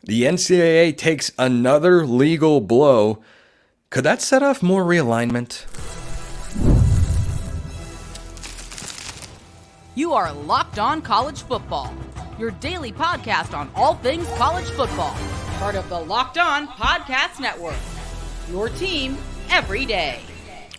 The NCAA takes another legal blow. Could that set off more realignment? You are Locked On College Football, your daily podcast on all things college football. Part of the Locked On Podcast Network, your team every day.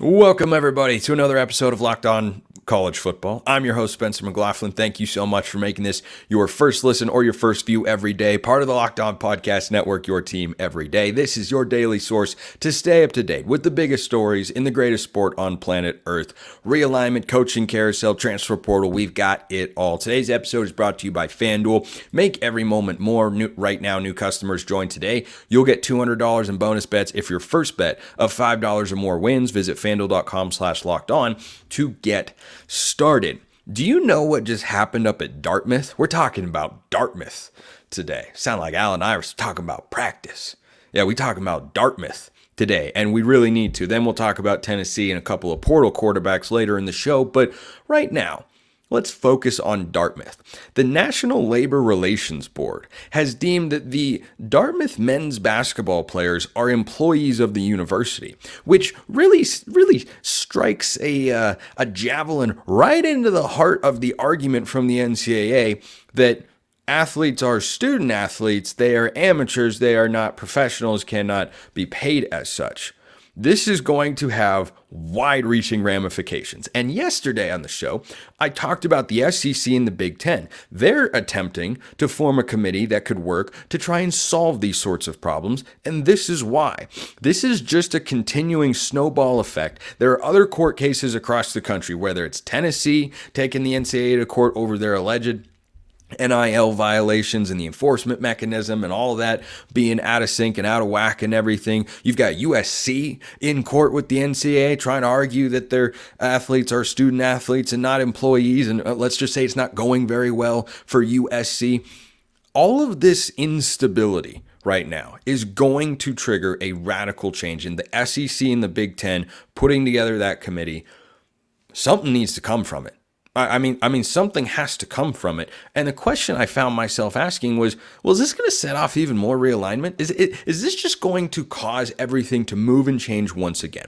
Welcome, everybody, to another episode of Locked On College Football. I'm your host, Spencer McLaughlin. Thank you so much for making this your first listen or your first view every day. Part of the Locked On Podcast Network, your team every day. This is your daily source to stay up to date with the biggest stories in the greatest sport on planet Earth. Realignment, coaching carousel, transfer portal, we've got it all. Today's episode is brought to you by FanDuel. Make every moment more. Right now, new customers join today. You'll get $200 in bonus bets if your first bet of $5 or more wins. Visit FanDuel.com/lockedon to get started. Do you know what just happened up at Dartmouth? We're talking about Dartmouth today. Sound like Al and I were talking about practice. Yeah, we talking about Dartmouth today, and we really need to. Then we'll talk about Tennessee and a couple of portal quarterbacks later in the show, but right now, let's focus on Dartmouth. The National Labor Relations Board has deemed that the Dartmouth men's basketball players are employees of the university, which really strikes a javelin right into the heart of the argument from the NCAA that athletes are student athletes, they are amateurs, they are not professionals, cannot be paid as such. This is going to have wide-reaching ramifications. And yesterday on the show, I talked about the SEC and the Big Ten. They're attempting to form a committee that could work to try and solve these sorts of problems, and this is why. This is just a continuing snowball effect. There are other court cases across the country, whether it's Tennessee taking the NCAA to court over their alleged NIL violations and the enforcement mechanism and all of that being out of sync and out of whack and everything. You've got USC in court with the NCAA trying to argue that their athletes are student athletes and not employees. And let's just say it's not going very well for USC. All of this instability right now is going to trigger a radical change in the SEC and the Big Ten putting together that committee. Something needs to come from it. I mean, something has to come from it. And the question I found myself asking was, well, is this going to set off even more realignment? Is this just going to cause everything to move and change once again?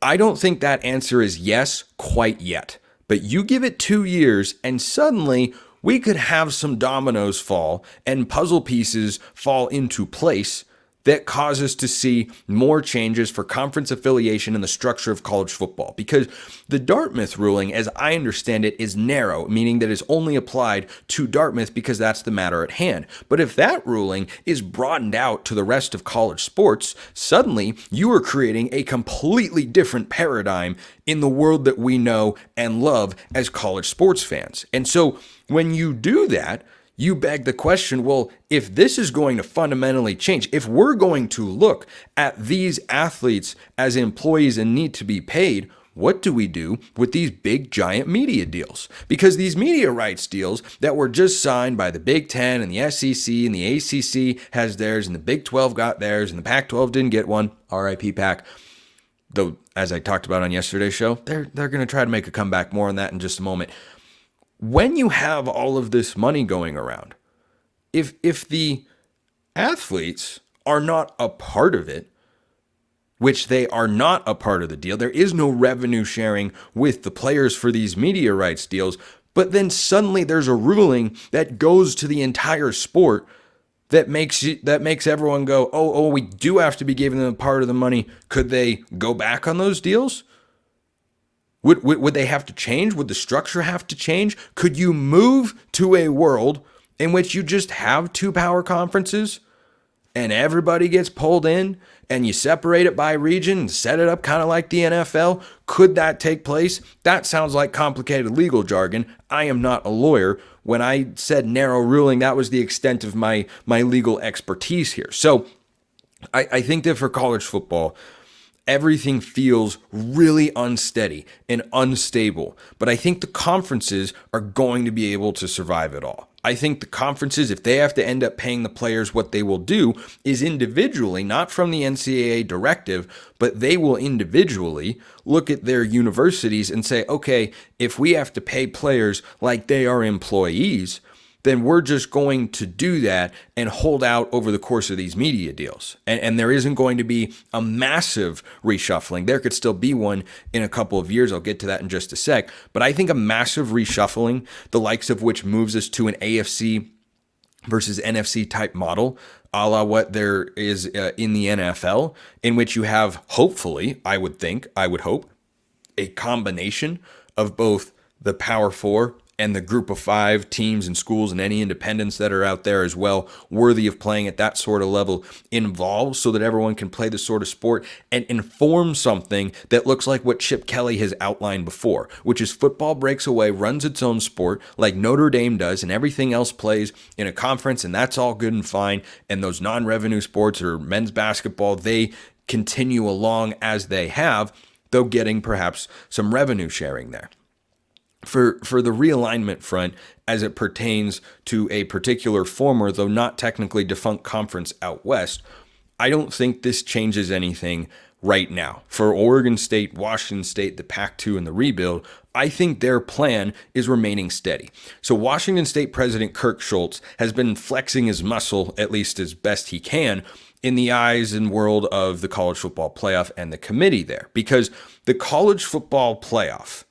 I don't think that answer is yes quite yet. But you give it 2 years and suddenly we could have some dominoes fall and puzzle pieces fall into place that causes to see more changes for conference affiliation and the structure of college football. Because the Dartmouth ruling, as I understand it, is narrow, meaning that it's only applied to Dartmouth because that's the matter at hand. But if that ruling is broadened out to the rest of college sports, suddenly you are creating a completely different paradigm in the world that we know and love as college sports fans. And so when you do that, you beg the question, well, if this is going to fundamentally change, if we're going to look at these athletes as employees and need to be paid, what do we do with these big giant media deals? Because these media rights deals that were just signed by the Big Ten and the SEC and the ACC has theirs and the Big 12 got theirs and the Pac-12 didn't get one, RIP Pac. Though, as I talked about on yesterday's show, they're going to try to make a comeback. More on that in just a moment. When you have all of this money going around, if the athletes are not a part of it, which they are not a part of the deal, there is no revenue sharing with the players for these media rights deals, but then suddenly there's a ruling that goes to the entire sport that makes everyone go, oh, we do have to be giving them a part of the money. Could they go back on those deals? Would they have to change? Would the structure have to change? Could you move to a world in which you just have two power conferences and everybody gets pulled in and you separate it by region and set it up kind of like the NFL? Could that take place? That sounds like complicated legal jargon. I am not a lawyer. When I said narrow ruling, that was the extent of my legal expertise here. So I think that for college football, everything feels really unsteady and unstable. But I think the conferences are going to be able to survive it all. I think the conferences, if they have to end up paying the players, what they will do is individually, not from the NCAA directive, but they will individually look at their universities and say, okay, if we have to pay players like they are employees, then we're just going to do that and hold out over the course of these media deals. And there isn't going to be a massive reshuffling. There could still be one in a couple of years. I'll get to that in just a sec. But I think a massive reshuffling, the likes of which moves us to an AFC versus NFC type model, a la what there is in the NFL, in which you have, hopefully, I would hope, a combination of both the Power Four and the group of 5 teams and schools and any independents that are out there as well, worthy of playing at that sort of level, involved, so that everyone can play this sort of sport and inform something that looks like what Chip Kelly has outlined before, which is football breaks away, runs its own sport like Notre Dame does, and everything else plays in a conference, and that's all good and fine. And those non-revenue sports or men's basketball, they continue along as they have, though getting perhaps some revenue sharing there. For the realignment front, as it pertains to a particular former, though not technically defunct conference out west, I don't think this changes anything right now. For Oregon State, Washington State, the Pac-2, and the rebuild, I think their plan is remaining steady. So Washington State President Kirk Schultz has been flexing his muscle, at least as best he can, in the eyes and world of the college football playoff and the committee there. Because the college football playoff,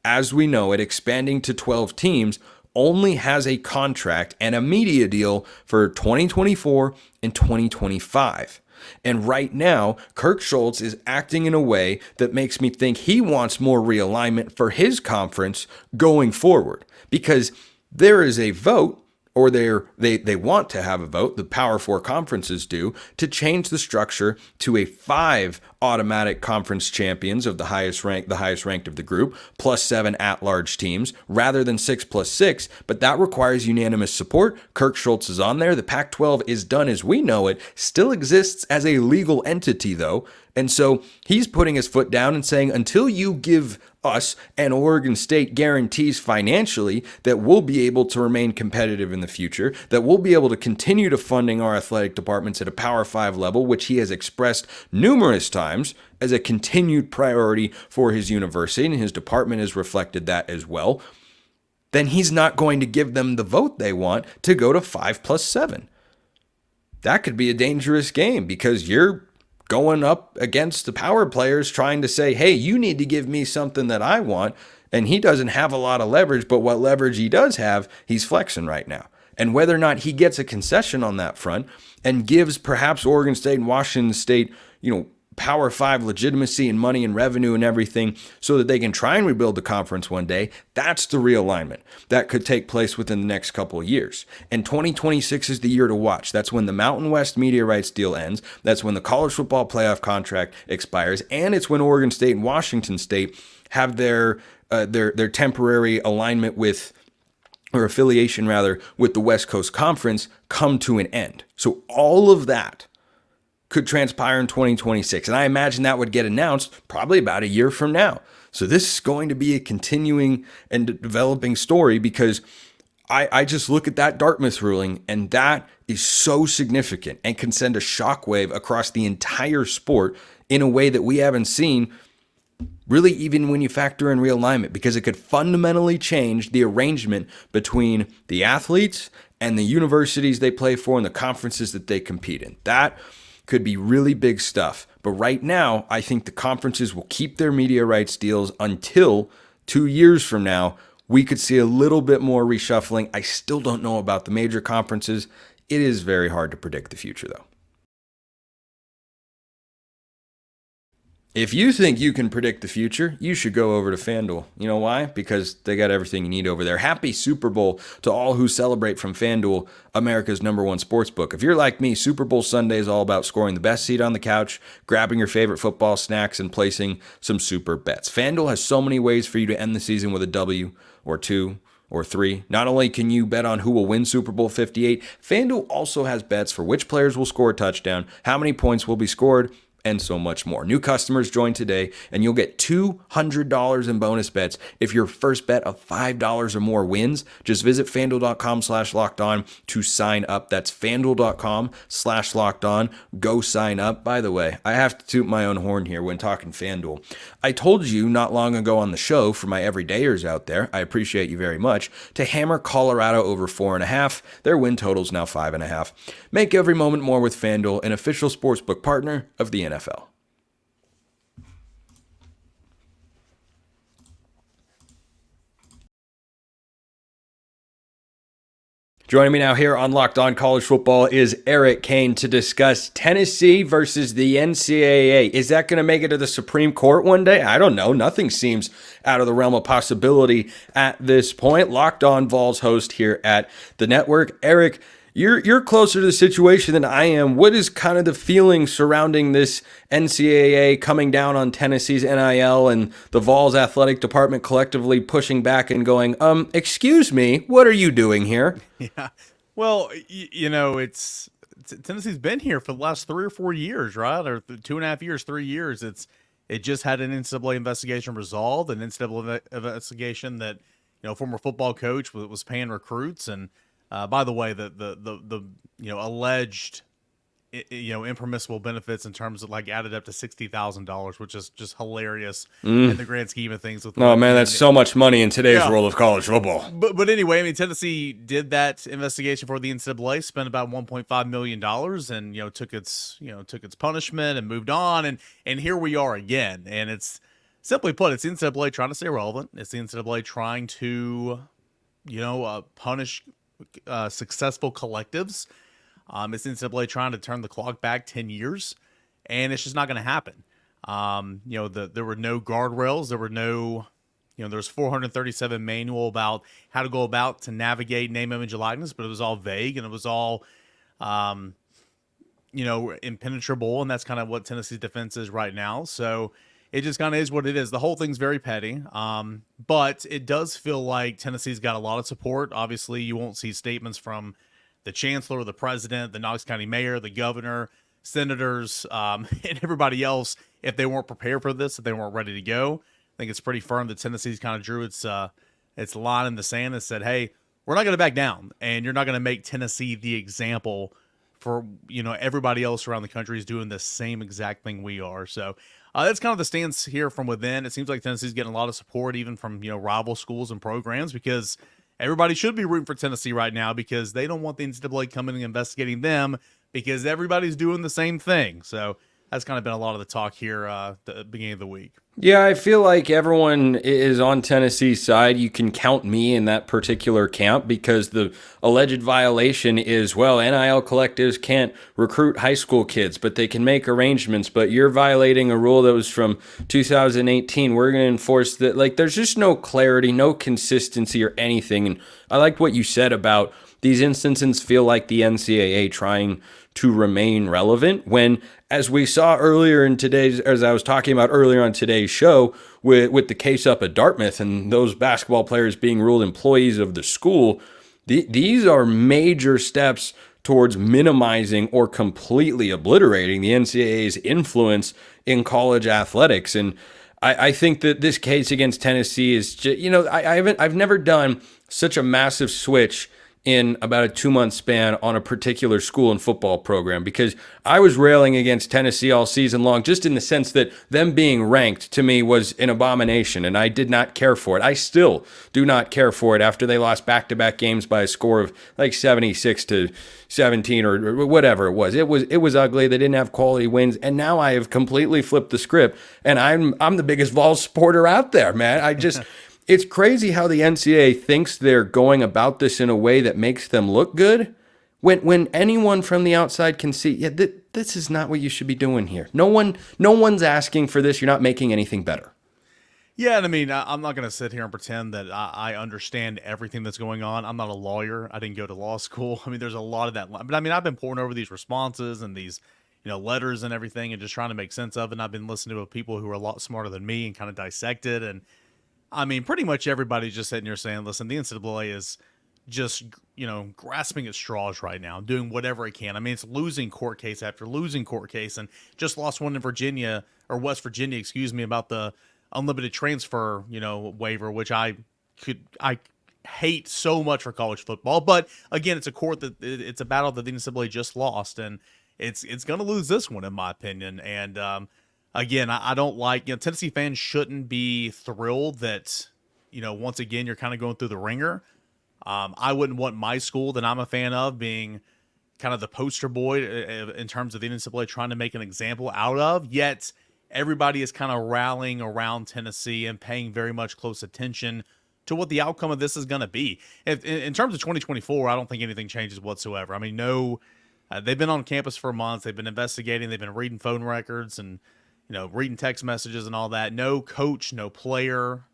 as we know it, expanding to 12 teams, only has a contract and a media deal for 2024 and 2025. And right now, Kirk Schultz is acting in a way that makes me think he wants more realignment for his conference going forward. Because there is a vote, or they want to have a vote, the Power Four conferences do, to change the structure to a 5 automatic conference champions of the highest ranked of the group, plus 7 at-large teams, rather than 6 plus 6, but that requires unanimous support. Kirk Schultz is on there. The Pac-12 is done as we know it, still exists as a legal entity though, and so he's putting his foot down and saying, until you give us and Oregon State guarantees financially that we'll be able to remain competitive in the future, that we'll be able to continue to funding our athletic departments at a Power 5 level, which he has expressed numerous times as a continued priority for his university, and his department has reflected that as well, then he's not going to give them the vote they want to go to 5 plus 7. That could be a dangerous game, because you're going up against the power players trying to say, hey, you need to give me something that I want. And he doesn't have a lot of leverage, but what leverage he does have, he's flexing right now. And whether or not he gets a concession on that front and gives perhaps Oregon State and Washington State, Power 5 legitimacy and money and revenue and everything so that they can try and rebuild the conference one day, that's the realignment that could take place within the next couple of years. And 2026 is the year to watch. That's when the Mountain West media rights deal ends. That's when the college football playoff contract expires. And it's when Oregon State and Washington State have their temporary alignment with, or affiliation rather, with the West Coast Conference come to an end. So all of that could transpire in 2026. And I imagine that would get announced probably about a year from now. So this is going to be a continuing and developing story, because I just look at that Dartmouth ruling, and that is so significant and can send a shockwave across the entire sport in a way that we haven't seen, really, even when you factor in realignment, because it could fundamentally change the arrangement between the athletes and the universities they play for and the conferences that they compete in. That could be really big stuff. But right now, I think the conferences will keep their media rights deals until 2 years from now. We could see a little bit more reshuffling. I still don't know about the major conferences. It is very hard to predict the future, though. If you think you can predict the future, you should go over to FanDuel. You know why? Because they got everything you need over there. Happy Super Bowl to all who celebrate from FanDuel, America's #1 sportsbook. If you're like me, Super Bowl Sunday is all about scoring the best seat on the couch, grabbing your favorite football snacks, and placing some super bets. FanDuel has so many ways for you to end the season with a W or 2 or 3. Not only can you bet on who will win Super Bowl 58, FanDuel also has bets for which players will score a touchdown, how many points will be scored, and so much more. New customers join today, and you'll get $200 in bonus bets if your first bet of $5 or more wins. Just visit FanDuel.com/lockedon to sign up. That's FanDuel.com/lockedon. Go sign up. By the way, I have to toot my own horn here when talking FanDuel. I told you not long ago on the show, for my everydayers out there, I appreciate you very much, to hammer Colorado over 4.5. Their win total's now 5.5. Make every moment more with FanDuel, an official sportsbook partner of the NFL. Joining me now here on Locked On College Football is Eric Cain to discuss Tennessee versus the NCAA. Is that going to make it to the Supreme Court one day? I don't know. Nothing seems out of the realm of possibility at this point. Locked On Vols host here at the network. Eric, you're closer to the situation than I am. What is kind of the feeling surrounding this NCAA coming down on Tennessee's NIL and the Vols athletic department collectively pushing back and going, excuse me, what are you doing here? Yeah. Well, it's Tennessee's been here for the last 3 or 4 years, right? Or 2.5 years, 3 years. It just had an NCAA investigation resolved, an NCAA investigation that, former football coach was paying recruits. And by the way, the alleged impermissible benefits in terms of added up to $60,000, which is just hilarious in the grand scheme of things. Oh man, that's so much money in today's world of college football. But anyway, I mean, Tennessee did that investigation for the NCAA, spent about $1.5 million, and took its punishment and moved on, and here we are again. And it's simply put, it's the NCAA trying to stay relevant. It's the NCAA trying to punish successful collectives. It's NCAA trying to turn the clock back 10 years, and it's just not going to happen. There were no guardrails. There were no, there's 437 manual about how to go about to navigate name, image, and likeness, but it was all vague and it was all, impenetrable, and that's kind of what Tennessee's defense is right now. So it just kind of is what it is. The whole thing's very petty, but it does feel like Tennessee's got a lot of support. Obviously, you won't see statements from the chancellor, the president, the Knox County mayor, the governor, senators, and everybody else, if they weren't prepared for this, if they weren't ready to go. I think it's pretty firm that Tennessee's kind of drew its line in the sand and said, hey, we're not going to back down, and you're not going to make Tennessee the example for, everybody else around the country is doing the same exact thing we are. So that's kind of the stance here from within. It seems like Tennessee's getting a lot of support even from, rival schools and programs, because everybody should be rooting for Tennessee right now because they don't want the NCAA coming and investigating them because everybody's doing the same thing. So that's kind of been a lot of the talk here at the beginning of the week. Yeah, I feel like everyone is on Tennessee's side. You can count me in that particular camp because the alleged violation is, NIL collectives can't recruit high school kids, but they can make arrangements. But you're violating a rule that was from 2018. We're going to enforce that. There's just no clarity, no consistency or anything. And I liked what you said about these instances feel like the NCAA trying to remain relevant when, as we saw earlier in as I was talking about earlier on today's show with the case up at Dartmouth and those basketball players being ruled employees of the school, these are major steps towards minimizing or completely obliterating the NCAA's influence in college athletics. And I think that this case against Tennessee is just, I've never done such a massive switch in about a 2-month span on a particular school and football program, because I was railing against Tennessee all season long, just in the sense that them being ranked to me was an abomination and I did not care for it. I still do not care for it after they lost back-to-back games by a score of 76-17 or whatever it was. It was ugly. They didn't have quality wins, and now I have completely flipped the script and I'm the biggest Vols supporter out there, man. It's crazy how the NCAA thinks they're going about this in a way that makes them look good when anyone from the outside can see, this is not what you should be doing here. No one's asking for this. You're not making anything better. Yeah, and I mean, I'm not going to sit here and pretend that I understand everything that's going on. I'm not a lawyer. I didn't go to law school. I mean, there's a lot of that. But I mean, I've been poring over these responses and these, letters and everything and just trying to make sense of it. And I've been listening to people who are a lot smarter than me and kind of dissect it. And I mean, pretty much everybody's just sitting here saying, listen, the NCAA is just, grasping at straws right now, doing whatever it can. I mean, it's losing court case after losing court case, and just lost one in Virginia, or West Virginia, excuse me, about the unlimited transfer, waiver, which I hate so much for college football. But again, it's a battle that the NCAA just lost, and it's going to lose this one, in my opinion. And again, I don't like, Tennessee fans shouldn't be thrilled that, once again, you're kind of going through the ringer. I wouldn't want my school that I'm a fan of being kind of the poster boy in terms of the NCAA trying to make an example out of, yet everybody is kind of rallying around Tennessee and paying very much close attention to what the outcome of this is going to be. In terms of 2024, I don't think anything changes whatsoever. I mean, they've been on campus for months. They've been investigating. They've been reading phone records and, reading text messages and all that. No coach, no player,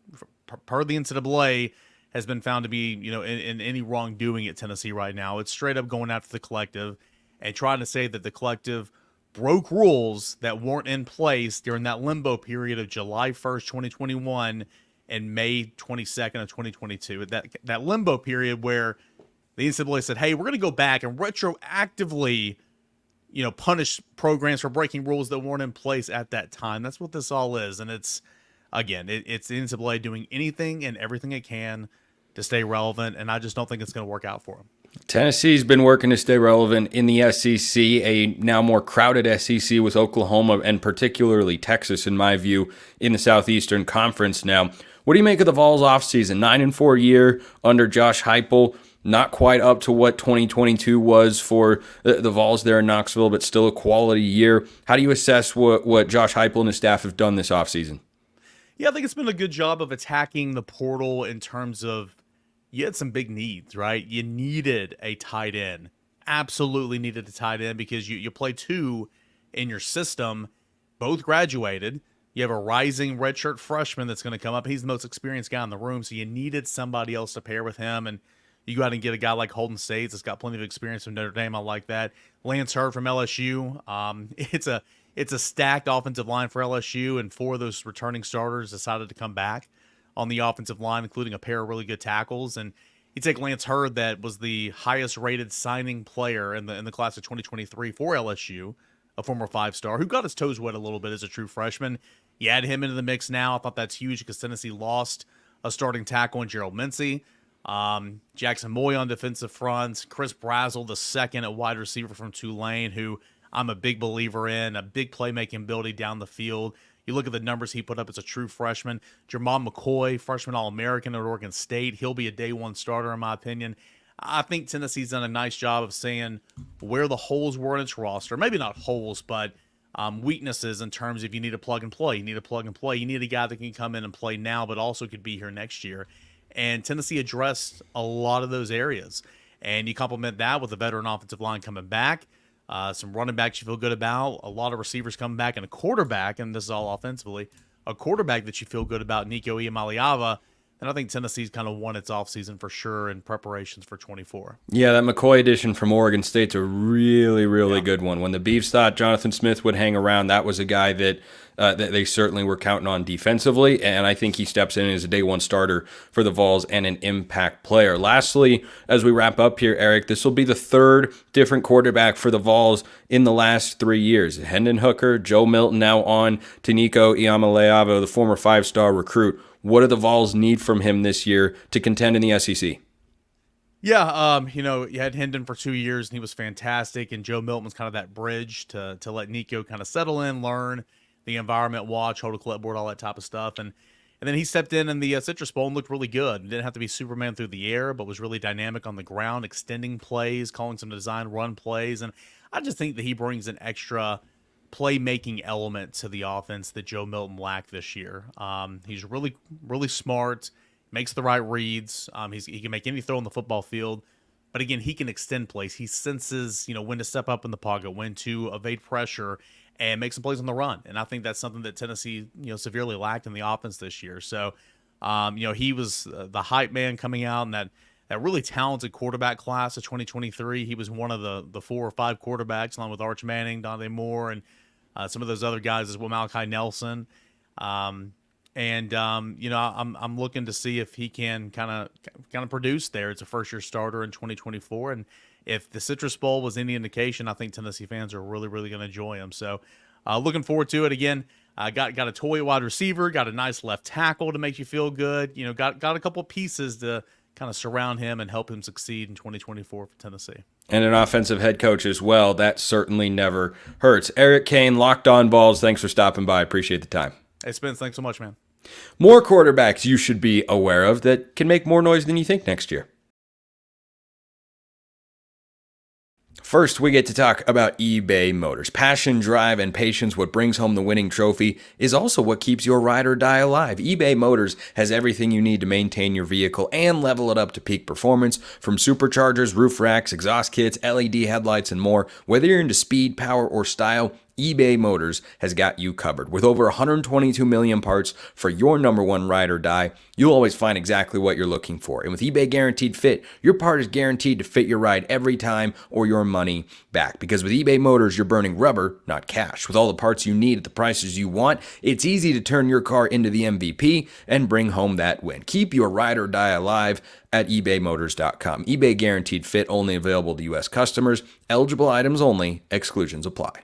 per the NCAA, has been found to be, in any wrongdoing at Tennessee right now. It's straight up going after the collective and trying to say that the collective broke rules that weren't in place during that limbo period of July 1st, 2021 and May 22nd of 2022. That limbo period where the NCAA said, hey, we're going to go back and retroactively, punish programs for breaking rules that weren't in place at that time. That's what this all is. And it's the NCAA doing anything and everything it can to stay relevant, and I just don't think it's going to work out for them. Tennessee's been working to stay relevant in the SEC, a now more crowded SEC with Oklahoma and particularly Texas, in my view, in the Southeastern Conference now. What do you make of the Vols offseason? 9-4 year under Josh Heupel, not quite up to what 2022 was for the Vols there in Knoxville, but still a quality year. How do you assess what Josh Heupel and his staff have done this offseason? Yeah, I think it's been a good job of attacking the portal in terms of you had some big needs, right? You needed a tight end. Absolutely needed a tight end because you play two in your system, both graduated. You have a rising redshirt freshman that's going to come up. He's the most experienced guy in the room, so you needed somebody else to pair with him, and you go out and get a guy like Holden States that's got plenty of experience from Notre Dame. I like that. Lance Hurd from LSU. It's a stacked offensive line for LSU, and 4 of those returning starters decided to come back on the offensive line, including a pair of really good tackles. And you take Lance Hurd, that was the highest-rated signing player in the class of 2023 for LSU, a former 5-star, who got his toes wet a little bit as a true freshman. You add him into the mix now. I thought that's huge because Tennessee lost a starting tackle in Gerald Mincey. Jackson Moy on defensive fronts. Chris Brazzell, the second at wide receiver from Tulane, who I'm a big believer in, a big playmaking ability down the field. You look at the numbers he put up as a true freshman. Jermon McCoy, freshman All-American at Oregon State. He'll be a day one starter, in my opinion. I think Tennessee's done a nice job of saying where the holes were in its roster. Maybe not holes, but weaknesses in terms of you need a plug and play. You need a plug and play. You need a guy that can come in and play now, but also could be here next year. And Tennessee addressed a lot of those areas. And you complement that with a veteran offensive line coming back. Some running backs you feel good about, a lot of receivers coming back, and a quarterback, and this is all offensively, a quarterback that you feel good about, Nico Iamaleava. And I think Tennessee's kind of won its offseason for sure in preparations for 24. Yeah, that McCoy addition from Oregon State's a really good one. When the Beavs thought Jonathan Smith would hang around, that was a guy that they certainly were counting on defensively, and I think he steps in as a day one starter for the Vols and an impact player. Lastly, as we wrap up here, Eric, this will be the third different quarterback for the Vols in the last 3 years. Hendon Hooker, Joe Milton, now on to Nico Iamaleava, the former 5-star recruit. What do the Vols need from him this year to contend in the SEC? Yeah, you had Hendon for 2 years, and he was fantastic, and Joe Milton was kind of that bridge to let Nico kind of settle in, learn the environment, watch, hold a clipboard, all that type of stuff. And then he stepped in the Citrus Bowl and looked really good. Didn't have to be Superman through the air, but was really dynamic on the ground, extending plays, calling some design run plays. And I just think that he brings an extra playmaking element to the offense that Joe Milton lacked this year. He's really smart, makes the right reads. He can make any throw on the football field, but again, he can extend plays. He senses, when to step up in the pocket, when to evade pressure, and make some plays on the run. And I think that's something that Tennessee, severely lacked in the offense this year. So, he was the hype man coming out in that really talented quarterback class of 2023. He was one of the 4 or 5 quarterbacks, along with Arch Manning, Dante Moore, and some of those other guys as well, Malachi Nelson. And I'm looking to see if he can kind of produce there. It's a first year starter in 2024, and if the Citrus Bowl was any indication, I think Tennessee fans are really going to enjoy him. So, looking forward to it. Again, got a toy wide receiver, got a nice left tackle to make you feel good. Got a couple pieces to kind of surround him and help him succeed in 2024 for Tennessee. And an offensive head coach as well. That certainly never hurts. Eric Cain, Locked On Vols. Thanks for stopping by. Appreciate the time. Hey, Spence, thanks so much, man. More quarterbacks you should be aware of that can make more noise than you think next year. First, we get to talk about eBay Motors. Passion, drive, and patience, what brings home the winning trophy, is also what keeps your ride or die alive. eBay Motors has everything you need to maintain your vehicle and level it up to peak performance, from superchargers, roof racks, exhaust kits, LED headlights, and more. Whether you're into speed, power, or style, eBay Motors has got you covered. With over 122 million parts for your number one ride or die, you'll always find exactly what you're looking for. And with eBay Guaranteed Fit, your part is guaranteed to fit your ride every time or your money back. Because with eBay Motors, you're burning rubber, not cash. With all the parts you need at the prices you want, it's easy to turn your car into the MVP and bring home that win. Keep your ride or die alive at ebaymotors.com. eBay Guaranteed Fit, only available to U.S. customers. Eligible items only. Exclusions apply.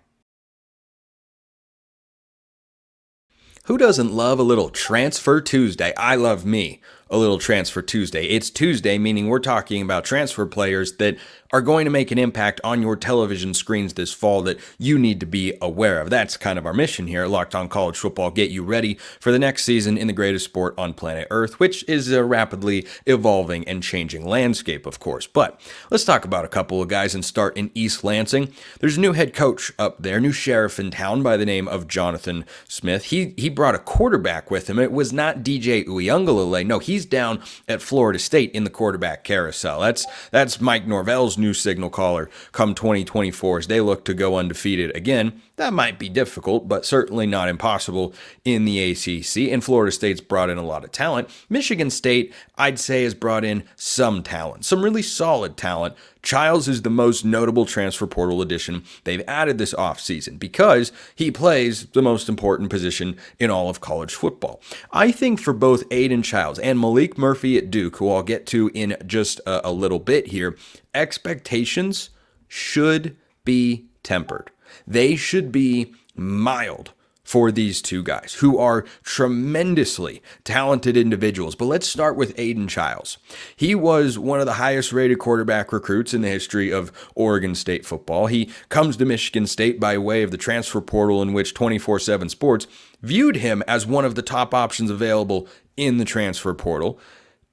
Who doesn't love a little Transfer Tuesday? I love me a little Transfer Tuesday. It's Tuesday, meaning we're talking about transfer players that are going to make an impact on your television screens this fall that you need to be aware of. That's kind of our mission here at Locked On College Football, get you ready for the next season in the greatest sport on planet Earth, which is a rapidly evolving and changing landscape, of course. But let's talk about a couple of guys and start in East Lansing. There's a new head coach up there, new sheriff in town by the name of Jonathan Smith. He brought a quarterback with him. It was not DJ Uiagalelei. No, he's down at Florida State in the quarterback carousel. That's Mike Norvell's new signal caller come 2024 as they look to go undefeated again. That might be difficult, but certainly not impossible in the ACC. And Florida State's brought in a lot of talent. Michigan State, I'd say, has brought in some talent, some really solid talent. Chiles is the most notable transfer portal addition they've added this offseason because he plays the most important position in all of college football. I think for both Aidan Chiles and Maalik Murphy at Duke, who I'll get to in just a little bit here, expectations should be tempered. They should be mild for these two guys who are tremendously talented individuals. But let's start with Aidan Chiles. He was one of the highest rated quarterback recruits in the history of Oregon State football. He comes to Michigan State by way of the transfer portal, in which 24/7 Sports viewed him as one of the top options available in the transfer portal.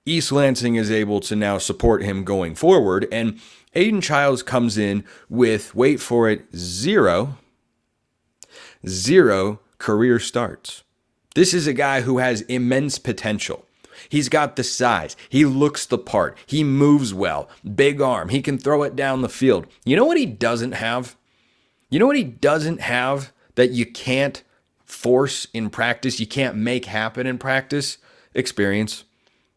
East Lansing is able to now support him going forward, and Aidan Chiles comes in with, wait for it, zero career starts. This is a guy who has immense potential. He's got the size. He looks the part. He moves well. Big arm. He can throw it down the field. You know what he doesn't have? You know what he doesn't have that you can't force in practice, you can't make happen in practice? Experience.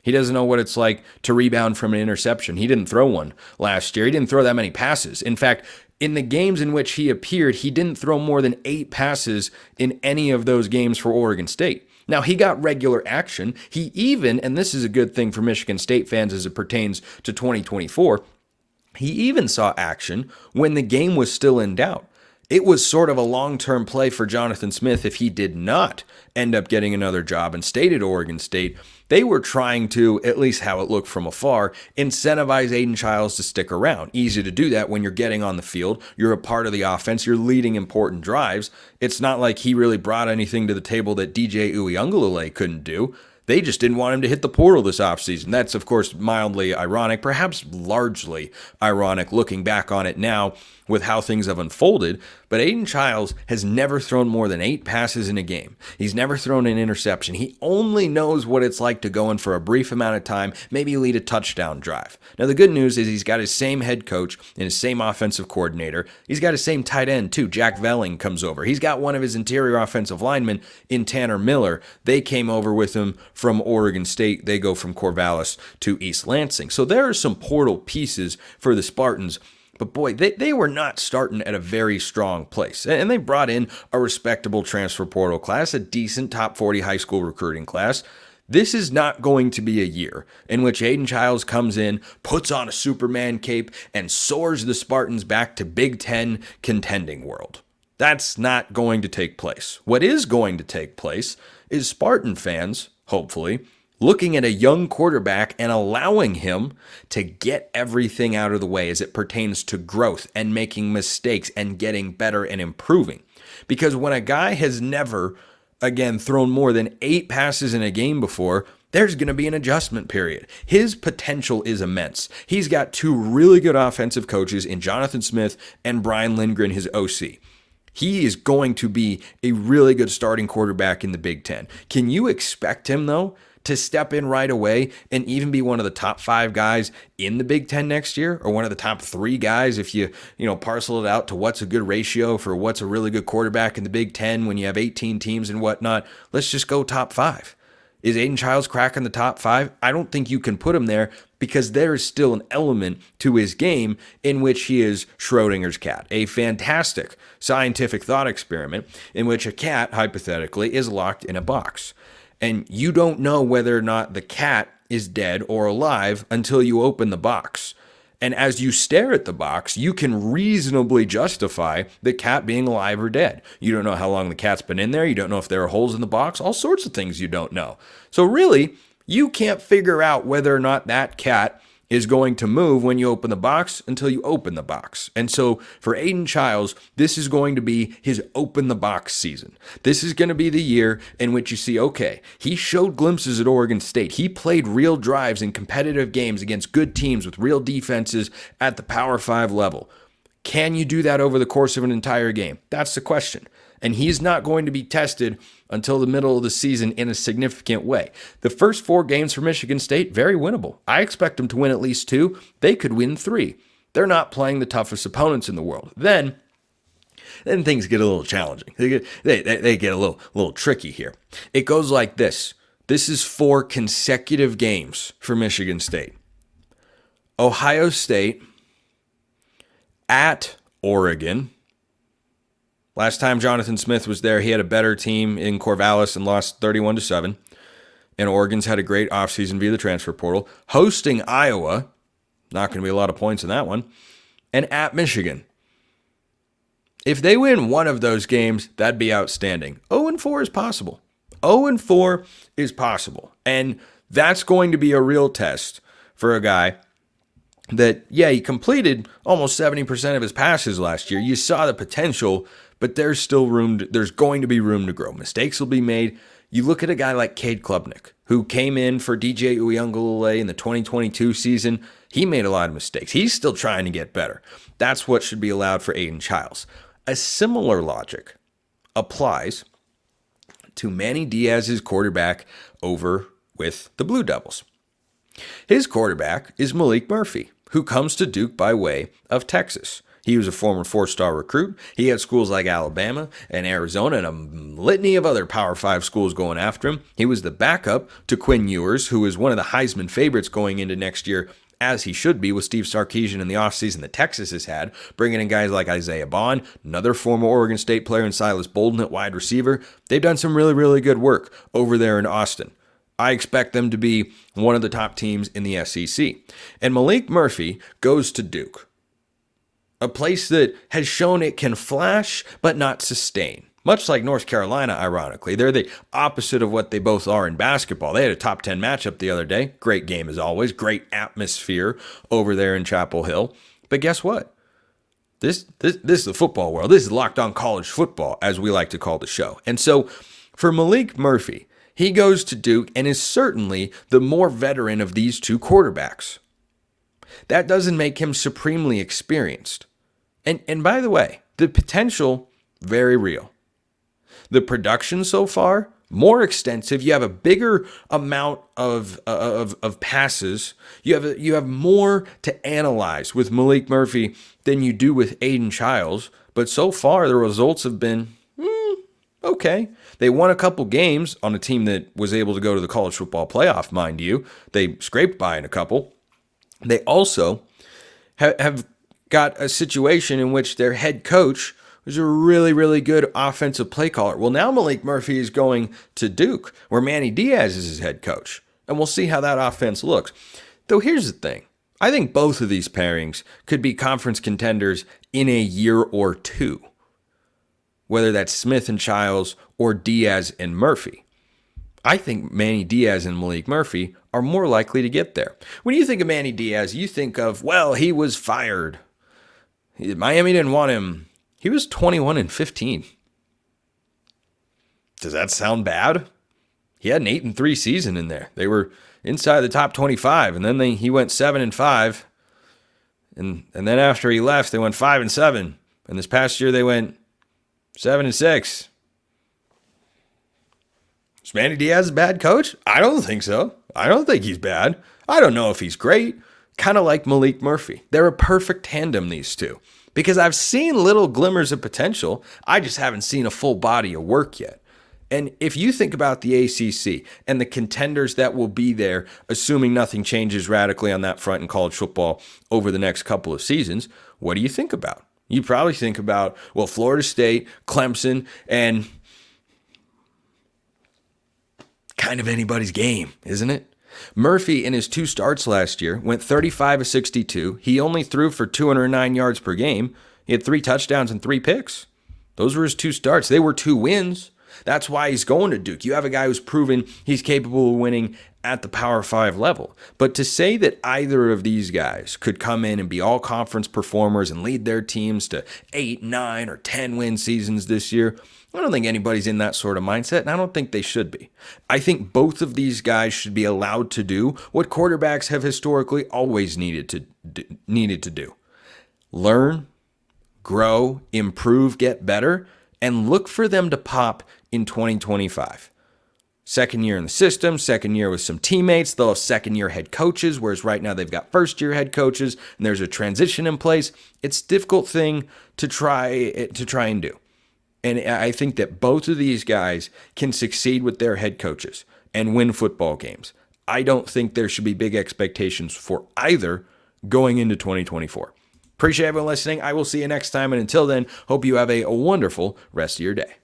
He doesn't know what it's like to rebound from an interception. He didn't throw one last year. He didn't throw that many passes. In fact, in the games in which he appeared, he didn't throw more than 8 passes in any of those games for Oregon State. Now, he got regular action. He even, and this is a good thing for Michigan State fans as it pertains to 2024, he even saw action when the game was still in doubt. It was sort of a long-term play for Jonathan Smith if he did not end up getting another job and stayed at Oregon State. They were trying to, at least how it looked from afar, incentivize Aidan Chiles to stick around. Easy to do that when you're getting on the field. You're a part of the offense. You're leading important drives. It's not like he really brought anything to the table that DJ Uiagalelei couldn't do. They just didn't want him to hit the portal this offseason. That's, of course, mildly ironic, perhaps largely ironic looking back on it now with how things have unfolded. But Aidan Chiles has never thrown more than 8 passes in a game. He's never thrown an interception. He only knows what it's like to go in for a brief amount of time, maybe lead a touchdown drive. Now, the good news is he's got his same head coach and his same offensive coordinator. He's got his same tight end, too. Jack Velling comes over. He's got one of his interior offensive linemen in Tanner Miller. They came over with him from Oregon State. They go from Corvallis to East Lansing. So there are some portal pieces for the Spartans. but boy, they were not starting at a very strong place. And they brought in a respectable transfer portal class, a decent top 40 high school recruiting class. This is not going to be a year in which Aidan Chiles comes in, puts on a Superman cape, and soars the Spartans back to Big Ten contending world. That's not going to take place. What is going to take place is Spartan fans, hopefully, looking at a young quarterback and allowing him to get everything out of the way as it pertains to growth and making mistakes and getting better and improving. Because when a guy has never, again, thrown more than 8 passes in a game before, there's going to be an adjustment period. His potential is immense. He's got 2 really good offensive coaches in Jonathan Smith and Brian Lindgren, his OC. He is going to be a really good starting quarterback in the Big Ten. Can you expect him, though, to step in right away and even be one of the top 5 guys in the Big Ten next year, or one of the top 3 guys if you parcel it out to what's a good ratio for what's a really good quarterback in the Big Ten when you have 18 teams and whatnot? Let's just go top 5. Is Aidan Chiles cracking the top 5? I don't think you can put him there because there is still an element to his game in which he is Schrodinger's cat, a fantastic scientific thought experiment in which a cat, hypothetically, is locked in a box. And you don't know whether or not the cat is dead or alive until you open the box. And as you stare at the box, you can reasonably justify the cat being alive or dead. You don't know how long the cat's been in there. You don't know if there are holes in the box. All sorts of things you don't know. So really, you can't figure out whether or not that cat is going to move when you open the box until you open the box. And so for Aidan Chiles, this is going to be his open the box season. This is going to be the year in which you see, okay, he showed glimpses at Oregon State. He played real drives in competitive games against good teams with real defenses at the Power 5 level. Can you do that over the course of an entire game? That's the question. And he's not going to be tested until the middle of the season in a significant way. The first 4 games for Michigan State, very winnable. I expect them to win at least 2. They could win 3. They're not playing the toughest opponents in the world. Then things get a little challenging. They get a little tricky here. It goes like this. This is 4 consecutive games for Michigan State. Ohio State, at Oregon. Last time Jonathan Smith was there, he had a better team in Corvallis and lost 31-7. And Oregon's had a great offseason via the transfer portal. Hosting Iowa, not going to be a lot of points in that one. And at Michigan. If they win one of those games, that'd be outstanding. 0-4 is possible. 0-4 is possible. And that's going to be a real test for a guy that, yeah, he completed almost 70% of his passes last year. You saw the potential, but there's still there's going to be room to grow. Mistakes will be made. You look at a guy like Cade Klubnik, who came in for DJ Uiagalelei in the 2022 season. He made a lot of mistakes. He's still trying to get better. That's what should be allowed for Aidan Chiles. A similar logic applies to Manny Diaz's quarterback over with the Blue Devils. His quarterback is Maalik Murphy, who comes to Duke by way of Texas. He was a former 4-star recruit. He had schools like Alabama and Arizona and a litany of other Power 5 schools going after him. He was the backup to Quinn Ewers, who is one of the Heisman favorites going into next year, as he should be with Steve Sarkisian in the offseason that Texas has had, bringing in guys like Isaiah Bond, another former Oregon State player, and Silas Bolden at wide receiver. They've done some really, really good work over there in Austin. I expect them to be one of the top teams in the SEC. And Maalik Murphy goes to Duke, a place that has shown it can flash but not sustain. Much like North Carolina, ironically. They're the opposite of what they both are in basketball. They had a top 10 matchup the other day. Great game as always. Great atmosphere over there in Chapel Hill. But guess what? This is the football world. This is Locked On College Football, as we like to call the show. And so for Maalik Murphy, he goes to Duke and is certainly the more veteran of these 2 quarterbacks. That doesn't make him supremely experienced. And by the way, the potential, very real. The production so far, more extensive. You have a bigger amount of passes. You have more to analyze with Maalik Murphy than you do with Aidan Chiles. But so far, the results have been okay. They won a couple games on a team that was able to go to the college football playoff, mind you. They scraped by in a couple. They also have got a situation in which their head coach was a really, really good offensive play caller. Well, now Maalik Murphy is going to Duke, where Manny Diaz is his head coach. And we'll see how that offense looks. Though here's the thing. I think both of these pairings could be conference contenders in a year or two, whether that's Smith and Chiles or Diaz and Murphy. I think Manny Diaz and Maalik Murphy are more likely to get there. When you think of Manny Diaz, you think of, well, he was fired. Miami didn't want him. He was 21-15. Does that sound bad? He had an 8-3 season in there. They were inside the top 25, and then he went 7-5. And then after he left, they went 5-7. And this past year, they went 7-6. Is Manny Diaz a bad coach? I don't think so. I don't think he's bad. I don't know if he's great. Kind of like Maalik Murphy. They're a perfect tandem, these two. Because I've seen little glimmers of potential. I just haven't seen a full body of work yet. And if you think about the ACC and the contenders that will be there, assuming nothing changes radically on that front in college football over the next couple of seasons, what do you think about? You probably think about, well, Florida State, Clemson, and kind of anybody's game, isn't it? Murphy, in his 2 starts last year, went 35-62. He only threw for 209 yards per game. He had 3 touchdowns and 3 picks. Those were his 2 starts. They were 2 wins. That's why he's going to Duke. You have a guy who's proven he's capable of winning at the Power 5 level. But to say that either of these guys could come in and be all conference performers and lead their teams to 8, 9, or 10 win seasons this year, I don't think anybody's in that sort of mindset, and I don't think they should be. I think both of these guys should be allowed to do what quarterbacks have historically always needed to do. Learn, grow, improve, get better, and look for them to pop in 2025. Second year in the system, second year with some teammates. They'll have second-year head coaches, whereas right now they've got first-year head coaches, and there's a transition in place. It's a difficult thing to try and do. And I think that both of these guys can succeed with their head coaches and win football games. I don't think there should be big expectations for either going into 2024. Appreciate everyone listening. I will see you next time. And until then, hope you have a wonderful rest of your day.